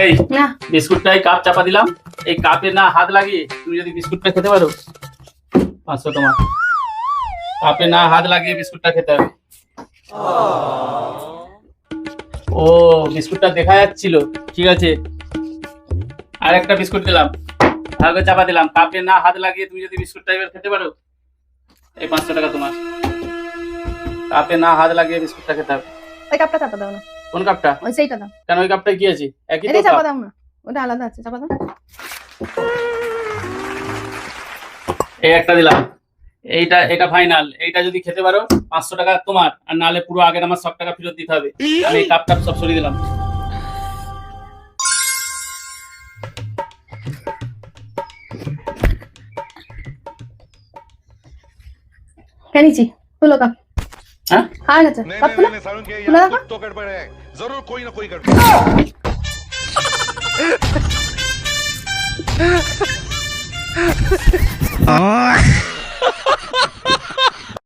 এই না বিস্কুটটাই কাপ চাপা দিলাম, এই কাপে না হাত লাগিয়ে তুমি যদি বিস্কুটটা খেতে পারো 500 তোমার। কাপে না হাত লাগিয়ে বিস্কুটটা খেতে হবে। ও বিস্কুটটা দেখা যাচ্ছিল, ঠিক আছে। আর একটা বিস্কুট দিলাম, ভালো করে চাপা দিলাম। কাপে না হাত লাগিয়ে তুমি যদি বিস্কুটটা এবার খেতে পারো, এই 500 টাকা তোমার। কাপে না হাত লাগিয়ে বিস্কুটটা খেতে হবে। ওই কাপটা চাপা দাও না। কোন কাপটা? ওই সেইটা দাও। কেন ওই কাপটা কি আছে? একই তো এটা চাপা কাপ। দাও না, ওটা আলাদা আছে, চাপা দাও। এই একটা দিলাম, এটা ফাইনাল। এইটা যদি খেতে পারো 500 টাকা তোমার, আর নাহলে পুরো আগের আমার সব টাকা ফেরত দিতে হবে। আমি এই কাপ সব সরিয়ে দিলাম। কেনিছি খুলো কাপ। হ্যাঁ হ্যাঁ গেছে नहीं কাপ नहीं খুলো। नहीं सारुण के खुला यहाँ था? कुछ तो गड़बड़ है, जरूर कोई ना कोई गड़बड़।